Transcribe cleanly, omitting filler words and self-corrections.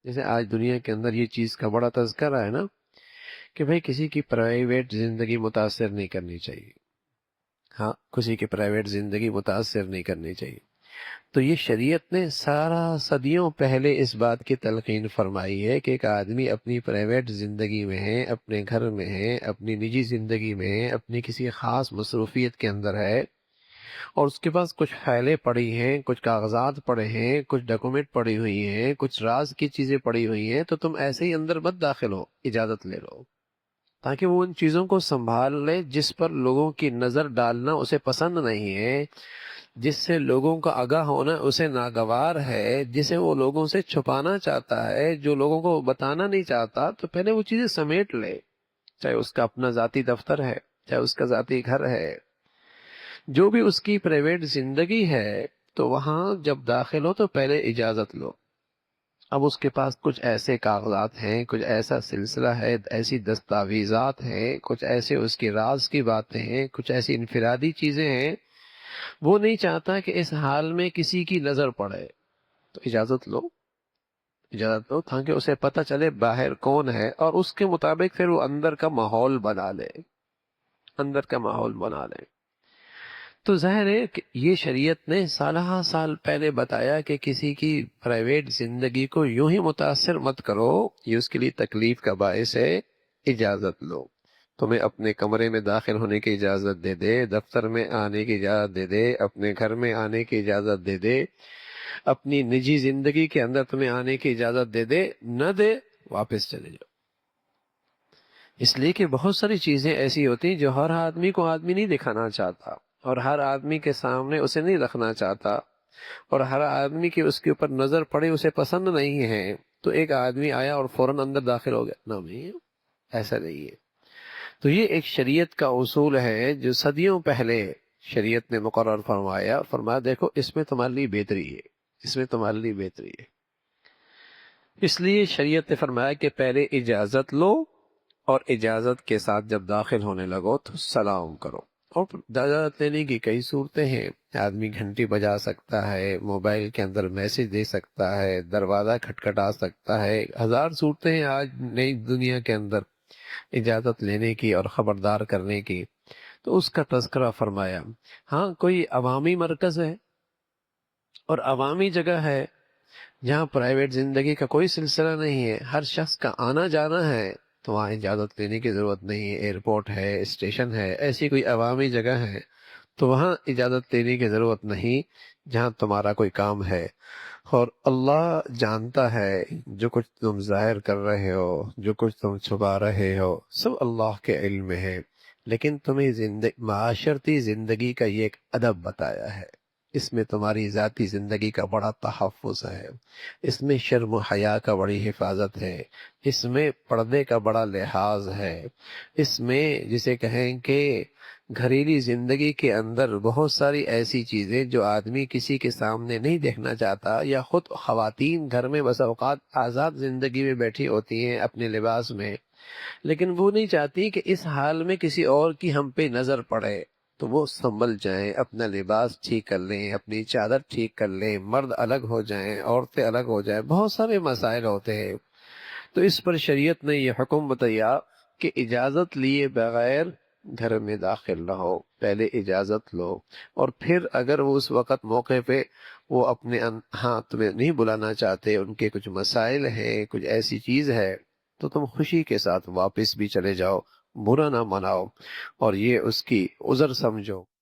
جیسے آج دنیا کے اندر یہ چیز کا بڑا تذکرہ ہے نا کہ بھئی کسی کی پرائیویٹ زندگی متاثر نہیں کرنی چاہیے. ہاں، کسی کی پرائیویٹ زندگی متاثر نہیں کرنی چاہیے. تو یہ شریعت نے سارا صدیوں پہلے اس بات کی تلقین فرمائی ہے کہ ایک آدمی اپنی پرائیویٹ زندگی میں ہے، اپنے گھر میں ہے، اپنی نجی زندگی میں ہے، اپنی کسی خاص مصروفیت کے اندر ہے، اور اس کے پاس کچھ فائلیں پڑی ہیں، کچھ کاغذات پڑے ہیں، کچھ ڈاکومنٹ پڑی ہوئی ہیں، کچھ راز کی چیزیں پڑی ہوئی ہیں، تو تم ایسے ہی اندر مت داخل ہو، اجازت لے لو تاکہ وہ ان چیزوں کو سنبھال لے جس پر لوگوں کی نظر ڈالنا اسے پسند نہیں ہے، جس سے لوگوں کا آگاہ ہونا اسے ناگوار ہے، جسے وہ لوگوں سے چھپانا چاہتا ہے، جو لوگوں کو بتانا نہیں چاہتا. تو پہلے وہ چیزیں سمیٹ لے، چاہے اس کا اپنا ذاتی دفتر ہے، چاہے اس کا ذاتی گھر ہے، جو بھی اس کی پرائیویٹ زندگی ہے. تو وہاں جب داخل ہو تو پہلے اجازت لو. اب اس کے پاس کچھ ایسے کاغذات ہیں، کچھ ایسا سلسلہ ہے، ایسی دستاویزات ہیں، کچھ ایسے اس کی راز کی باتیں ہیں، کچھ ایسی انفرادی چیزیں ہیں، وہ نہیں چاہتا کہ اس حال میں کسی کی نظر پڑے. تو اجازت لو، اجازت لو تاکہ اسے پتہ چلے باہر کون ہے، اور اس کے مطابق پھر وہ اندر کا ماحول بنا لے، اندر کا ماحول بنا لے. تو ظاہر ہے کہ یہ شریعت نے سالہ سال پہلے بتایا کہ کسی کی پرائیویٹ زندگی کو یوں ہی متاثر مت کرو، یہ اس کے لیے تکلیف کا باعث ہے. اجازت لو. تمہیں اپنے کمرے میں داخل ہونے کی اجازت دے دے، دفتر میں آنے کی اجازت دے دے، اپنے گھر میں آنے کی اجازت دے دے، اپنی نجی زندگی کے اندر تمہیں آنے کی اجازت دے دے، نہ دے واپس چلے جاؤ. اس لیے کہ بہت ساری چیزیں ایسی ہوتی ہیں جو ہر آدمی کو آدمی نہیں دکھانا چاہتا، اور ہر آدمی کے سامنے اسے نہیں رکھنا چاہتا، اور ہر آدمی کی اس کے اوپر نظر پڑے اسے پسند نہیں ہے. تو ایک آدمی آیا اور فوراً اندر داخل ہو گیا، نہ نہیں، ایسا نہیں ہے. تو یہ ایک شریعت کا اصول ہے جو صدیوں پہلے شریعت نے مقرر فرمایا. فرمایا دیکھو اس میں تمہارے لیے بہتری ہے، اس میں تمہارے لیے بہتری ہے. اس لیے شریعت نے فرمایا کہ پہلے اجازت لو، اور اجازت کے ساتھ جب داخل ہونے لگو تو سلام کرو. اور اجازت لینے کی کئی صورتیں ہیں. آدمی گھنٹی بجا سکتا ہے، موبائل کے اندر میسج دے سکتا ہے، دروازہ کھٹکھٹا سکتا ہے. ہزار صورتیں ہیں آج نئی دنیا کے اندر اجازت لینے کی اور خبردار کرنے کی. تو اس کا تذکرہ فرمایا. ہاں، کوئی عوامی مرکز ہے اور عوامی جگہ ہے جہاں پرائیویٹ زندگی کا کوئی سلسلہ نہیں ہے، ہر شخص کا آنا جانا ہے، تو وہاں اجازت لینے کی ضرورت نہیں ہے. ایئرپورٹ ہے، اسٹیشن ہے، ایسی کوئی عوامی جگہ ہے تو وہاں اجازت لینے کی ضرورت نہیں. جہاں تمہارا کوئی کام ہے، اور اللہ جانتا ہے جو کچھ تم ظاہر کر رہے ہو، جو کچھ تم چھپا رہے ہو، سب اللہ کے علم میں ہے. لیکن تمہیں معاشرتی زندگی کا یہ ایک ادب بتایا ہے. اس میں تمہاری ذاتی زندگی کا بڑا تحفظ ہے، اس میں شرم و حیا کا بڑی حفاظت ہے، اس میں پردے کا بڑا لحاظ ہے، اس میں جسے کہیں کہ گھریلو زندگی کے اندر بہت ساری ایسی چیزیں جو آدمی کسی کے سامنے نہیں دیکھنا چاہتا، یا خود خواتین گھر میں بس اوقات آزاد زندگی میں بیٹھی ہوتی ہیں اپنے لباس میں، لیکن وہ نہیں چاہتی کہ اس حال میں کسی اور کی ہم پہ نظر پڑے. تو وہ سنبھل جائیں، اپنا لباس ٹھیک کر لیں، اپنی چادر ٹھیک کر لیں، مرد الگ ہو جائیں، عورتیں الگ ہو جائیں. بہت سارے مسائل ہوتے ہیں. تو اس پر شریعت نے یہ حکم بتایا کہ اجازت لیے بغیر گھر میں داخل نہ ہو، پہلے اجازت لو. اور پھر اگر وہ اس وقت موقع پہ وہ اپنے ہاں تمہیں نہیں بلانا چاہتے، ان کے کچھ مسائل ہیں، کچھ ایسی چیز ہے، تو تم خوشی کے ساتھ واپس بھی چلے جاؤ، برا نہ مناؤ، اور یہ اس کی عذر سمجھو.